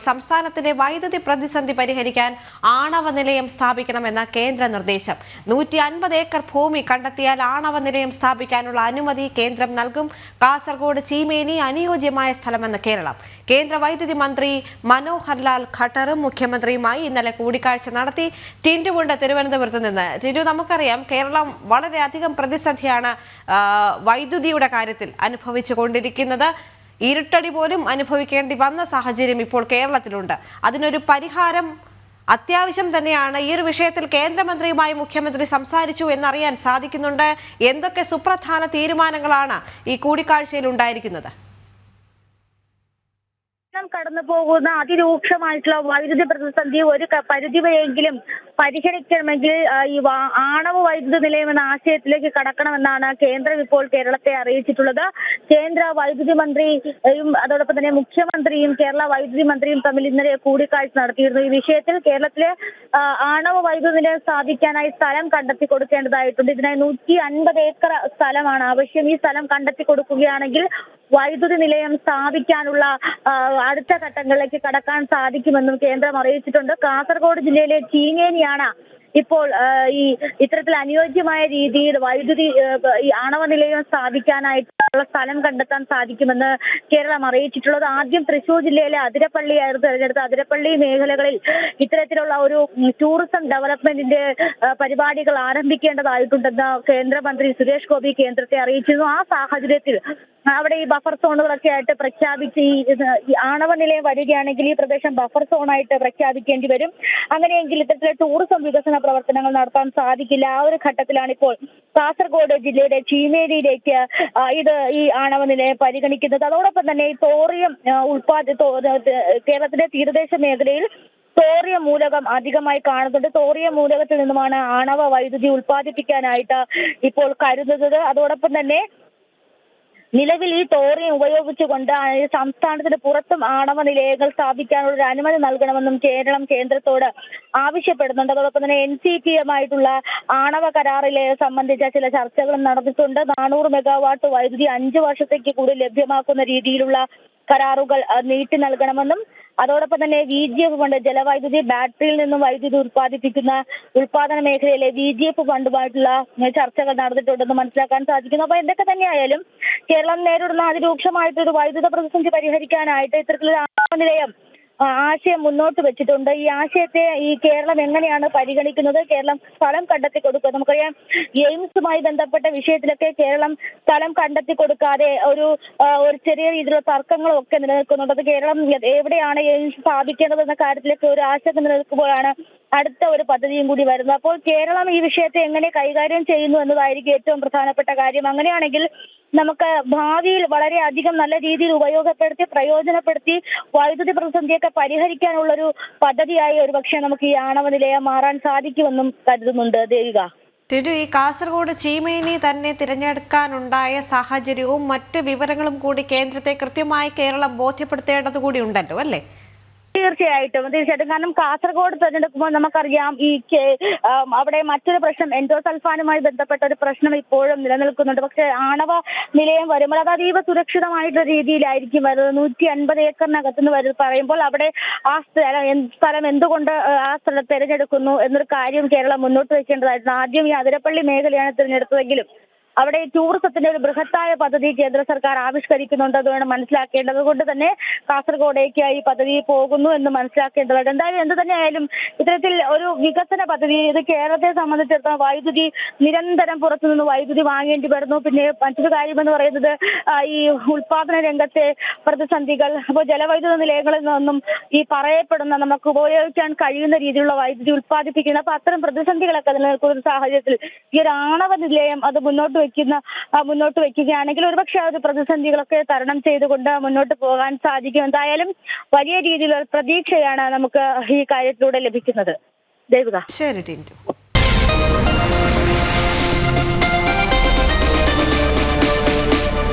സംസ്ഥാനത്തിന്റെ വൈദ്യുതി പ്രതിസന്ധി പരിഹരിക്കാൻ ആണവ നിലയം സ്ഥാപിക്കണമെന്ന കേന്ദ്ര നിർദ്ദേശം. 150 ഏക്കർ ഭൂമി കണ്ടെത്തിയാൽ ആണവ നിലയം സ്ഥാപിക്കാനുള്ള അനുമതി കേന്ദ്രം നൽകും. കാസർഗോഡ് ചീമേനി അനുയോജ്യമായ സ്ഥലമെന്ന് കേരളം. കേന്ദ്ര വൈദ്യുതി മന്ത്രി മനോഹർ ലാൽ ഖട്ടറും മുഖ്യമന്ത്രിയുമായി ഇന്നലെ കൂടിക്കാഴ്ച നടത്തി. ടിൻറ്റുകൊണ്ട് തിരുവനന്തപുരത്ത് നിന്ന്. ടിൻറ്റു, നമുക്കറിയാം കേരളം വളരെയധികം പ്രതിസന്ധിയാണ് വൈദ്യുതിയുടെ കാര്യത്തിൽ അനുഭവിച്ചുകൊണ്ടിരിക്കുന്നത്. ഇരുട്ടടി പോലും അനുഭവിക്കേണ്ടി വന്ന സാഹചര്യം ഇപ്പോൾ കേരളത്തിലുണ്ട്. അതിനൊരു പരിഹാരം അത്യാവശ്യം തന്നെയാണ്. ഈ ഒരു വിഷയത്തിൽ കേന്ദ്രമന്ത്രിയുമായി മുഖ്യമന്ത്രി സംസാരിച്ചു എന്നറിയാൻ സാധിക്കുന്നുണ്ട്. എന്തൊക്കെ സുപ്രധാന തീരുമാനങ്ങളാണ് ഈ കൂടിക്കാഴ്ചയിൽ ഉണ്ടായിരിക്കുന്നത്? കടന്നു പോകുന്ന അതിരൂക്ഷമായിട്ടുള്ള വൈദ്യുതി പ്രതിസന്ധി ഒരു പരിധിവരെയെങ്കിലും പരിഹരിക്കണമെങ്കിൽ ഈ ആണവ വൈദ്യുതി നിലയം എന്ന ആശയത്തിലേക്ക് കടക്കണമെന്നാണ് കേന്ദ്രം ഇപ്പോൾ കേരളത്തെ അറിയിച്ചിട്ടുള്ളത്. കേന്ദ്ര വൈദ്യുതി മന്ത്രിയും അതോടൊപ്പം തന്നെ മുഖ്യമന്ത്രിയും കേരള വൈദ്യുതി മന്ത്രിയും തമ്മിൽ ഇന്നലെ കൂടിക്കാഴ്ച നടത്തിയിരുന്നു. ഈ വിഷയത്തിൽ കേരളത്തിലെ ആണവ വൈദ്യുതി നിലയം സ്ഥാപിക്കാനായി സ്ഥലം കണ്ടെത്തി കൊടുക്കേണ്ടതായിട്ടുണ്ട്. ഇതിനായി 150 ഏക്കർ സ്ഥലമാണ് ആവശ്യം. ഈ സ്ഥലം കണ്ടെത്തി കൊടുക്കുകയാണെങ്കിൽ വൈദ്യുതി നിലയം സ്ഥാപിക്കാനുള്ള അടുത്ത ഘട്ടങ്ങളിലേക്ക് കടക്കാൻ സാധിക്കുമെന്നും കേന്ദ്രം അറിയിച്ചിട്ടുണ്ട്. കാസർഗോഡ് ജില്ലയിലെ ചീമേനിയാണ് ഇപ്പോൾ ഇത്തരത്തിൽ അനുയോജ്യമായ രീതിയിൽ വൈദ്യുതി ആണവ നിലയം സ്ഥാപിക്കാനായിട്ടുള്ള സ്ഥലം കണ്ടെത്താൻ സാധിക്കുമെന്ന് കേരളം അറിയിച്ചിട്ടുള്ളത്. ആദ്യം തൃശൂർ ജില്ലയിലെ അതിരപ്പള്ളിയായിരുന്നു തെരഞ്ഞെടുത്ത. അതിരപ്പള്ളി മേഖലകളിൽ ഇത്തരത്തിലുള്ള ഒരു ടൂറിസം ഡെവലപ്മെന്റിന്റെ പരിപാടികൾ ആരംഭിക്കേണ്ടതായിട്ടുണ്ടെന്ന് കേന്ദ്രമന്ത്രി സുരേഷ് ഗോപി കേന്ദ്രത്തെ അറിയിച്ചിരുന്നു. ആ സാഹചര്യത്തിൽ അവിടെ ഈ ബഫർ സോണുകളൊക്കെ ആയിട്ട് പ്രഖ്യാപിച്ച് ഈ ആണവ നിലയം വരികയാണെങ്കിൽ ഈ പ്രദേശം ബഫർ സോണായിട്ട് പ്രഖ്യാപിക്കേണ്ടി വരും. അങ്ങനെയെങ്കിൽ ഇത്തരത്തിലെ ടൂറിസം വികസന പ്രവർത്തനങ്ങൾ നടത്താൻ സാധിക്കില്ല. ആ ഒരു ഘട്ടത്തിലാണ് ഇപ്പോൾ കാസർഗോഡ് ജില്ലയുടെ ചീമേനിയിലേക്ക് ഈ ആണവ നിലയം പരിഗണിക്കുന്നത്. അതോടൊപ്പം തന്നെ ഈ തോറിയം കേരളത്തിന്റെ തീരദേശ മേഖലയിൽ തോറിയം മൂലകം അധികമായി കാണുന്നുണ്ട്. തോറിയം മൂലകത്തിൽ നിന്നുമാണ് ആണവ വൈദ്യുതി ഉൽപ്പാദിപ്പിക്കാനായിട്ട് ഇപ്പോൾ കരുതുന്നത്. അതോടൊപ്പം തന്നെ നിലവിൽ ഈ തോറിയം ഉപയോഗിച്ചുകൊണ്ട് സംസ്ഥാനത്തിന് പുറത്തും ആണവ നിലയങ്ങൾ സ്ഥാപിക്കാനുള്ള ഒരു അനുമതി നൽകണമെന്നും കേരളം കേന്ദ്രത്തോട് ആവശ്യപ്പെടുന്നുണ്ട്. അതോടൊപ്പം തന്നെ NCP-യുമായിട്ടുള്ള ആണവ കരാറിലെ സംബന്ധിച്ച ചില ചർച്ചകളും നടന്നിട്ടുണ്ട്. 400 മെഗാവാട്ട് വൈദ്യുതി 5 വർഷത്തേക്ക് കൂടി ലഭ്യമാക്കുന്ന രീതിയിലുള്ള കരാറുകൾ നീട്ടി നൽകണമെന്നും അതോടൊപ്പം തന്നെ VGF ഫണ്ട് ജലവൈദ്യുതി ബാറ്ററിയിൽ നിന്നും വൈദ്യുതി ഉൽപ്പാദിപ്പിക്കുന്ന ഉൽപാദന മേഖലയിലെ VGF ഫണ്ടുമായിട്ടുള്ള ചർച്ചകൾ നടന്നിട്ടുണ്ടെന്ന് മനസ്സിലാക്കാൻ സാധിക്കുന്നു. അപ്പൊ എന്തൊക്കെ തന്നെയായാലും കേരളം നേരിടുന്ന അതിരൂക്ഷമായിട്ടൊരു വൈദ്യുത പ്രതിസന്ധി പരിഹരിക്കാനായിട്ട് ഇത്തരത്തിലൊരു ആണവ നിലയം ആശയം മുന്നോട്ട് വെച്ചിട്ടുണ്ട്. ഈ ആശയത്തെ ഈ കേരളം എങ്ങനെയാണ് പരിഗണിക്കുന്നത്? കേരളം സ്ഥലം കണ്ടെത്തി കൊടുക്കുക. നമുക്കറിയാം എയിംസുമായി ബന്ധപ്പെട്ട വിഷയത്തിലൊക്കെ കേരളം സ്ഥലം കണ്ടെത്തി കൊടുക്കാതെ ഒരു ചെറിയ രീതിയിലുള്ള തർക്കങ്ങളും ഒക്കെ നിലനിൽക്കുന്നുണ്ട്. അത് കേരളം എവിടെയാണ് എയിംസ് സ്ഥാപിക്കേണ്ടതെന്ന കാര്യത്തിലൊക്കെ ഒരു ആശങ്ക നിലനിൽക്കുമ്പോഴാണ് അടുത്ത ഒരു പദ്ധതിയും കൂടി വരുന്നത്. അപ്പോൾ കേരളം ഈ വിഷയത്തെ എങ്ങനെ കൈകാര്യം ചെയ്യുന്നു എന്നതായിരിക്കും ഏറ്റവും പ്രധാനപ്പെട്ട കാര്യം. അങ്ങനെയാണെങ്കിൽ നമുക്ക് ഭാവിയിൽ വളരെയധികം നല്ല രീതിയിൽ പ്രയോജനപ്പെടുത്തി വൈദ്യുതി പ്രതിസന്ധിയൊക്കെ പരിഹരിക്കാനുള്ളൊരു പദ്ധതിയായി ഒരുപക്ഷെ നമുക്ക് ഈ ആണവ നിലയം മാറാൻ സാധിക്കുമെന്നും കരുതുന്നുണ്ട്. ദേവിക, ഈ കാസർഗോഡ് ചീമേനി തന്നെ തിരഞ്ഞെടുക്കാനുണ്ടായ സാഹചര്യവും മറ്റ് വിവരങ്ങളും കൂടി കേന്ദ്രത്തെ കൃത്യമായി കേരളം ബോധ്യപ്പെടുത്തേണ്ടത് കൂടി ഉണ്ടല്ലോ അല്ലേ? തീർച്ചയായിട്ടും. കാരണം കാസർഗോഡ് തെരഞ്ഞെടുക്കുമ്പോൾ നമുക്കറിയാം അവിടെ മറ്റൊരു പ്രശ്നം എൻഡോസൾഫാനുമായി ബന്ധപ്പെട്ട ഒരു പ്രശ്നം ഇപ്പോഴും നിലനിൽക്കുന്നുണ്ട്. പക്ഷെ ആണവ നിലയം വരുമ്പോൾ അത് അതീവ സുരക്ഷിതമായിട്ടുള്ള രീതിയിലായിരിക്കും വരുന്നത്. 150 ഏക്കറിനകത്തുനിന്ന് പറയുമ്പോൾ അവിടെ ആ സ്ഥലം എന്തുകൊണ്ട് ആ സ്ഥലം തിരഞ്ഞെടുക്കുന്നു എന്നൊരു കാര്യം കേരളം മുന്നോട്ട് വെക്കേണ്ടതായിരുന്നു. ആദ്യം ഈ അതിരപ്പള്ളി മേഖലയാണ് തിരഞ്ഞെടുത്തതെങ്കിലും അവിടെ ടൂറിസത്തിന്റെ ഒരു ബൃഹത്തായ പദ്ധതി കേന്ദ്ര സർക്കാർ ആവിഷ്കരിക്കുന്നുണ്ട്. അത് വേണം മനസ്സിലാക്കേണ്ടത്. അതുകൊണ്ട് തന്നെ കാസർഗോഡേക്ക് ഈ പദ്ധതി പോകുന്നു എന്ന് മനസ്സിലാക്കേണ്ടതുണ്ട്. എന്തായാലും എന്ത് തന്നെയായാലും ഇത്തരത്തിൽ ഒരു വികസന പദ്ധതി ഇത് കേരളത്തെ സംബന്ധിച്ചിടത്തോളം വൈദ്യുതി നിരന്തരം പുറത്തുനിന്ന് വൈദ്യുതി വാങ്ങേണ്ടി വരുന്നു. പിന്നെ മറ്റൊരു കാര്യമെന്ന് പറയുന്നത് ഈ ഉൽപാദന രംഗത്തെ പ്രതിസന്ധികൾ. അപ്പോൾ ജലവൈദ്യുത നിലയങ്ങളിൽ നിന്നും ഈ പറയപ്പെടുന്ന നമുക്ക് ഉപയോഗിക്കാൻ കഴിയുന്ന രീതിയിലുള്ള വൈദ്യുതി ഉൽപ്പാദിപ്പിക്കുന്നത്. അപ്പൊ അത്തരം പ്രതിസന്ധികളൊക്കെ നിലനിൽക്കുന്ന ഒരു സാഹചര്യത്തിൽ ഈ ഒരു ആണവ നിലയം അത് മുന്നോട്ട് വെക്കുകയാണെങ്കിൽ ഒരുപക്ഷെ ആ ഒരു പ്രതിസന്ധികളൊക്കെ തരണം ചെയ്തുകൊണ്ട് മുന്നോട്ട് പോകാൻ സാധിക്കും. എന്തായാലും വലിയ രീതിയിലുള്ള പ്രതീക്ഷയാണ് നമുക്ക് ഈ കാര്യത്തിലൂടെ ലഭിക്കുന്നത്. ദേവിക. ശരി ടിൻറ്റു.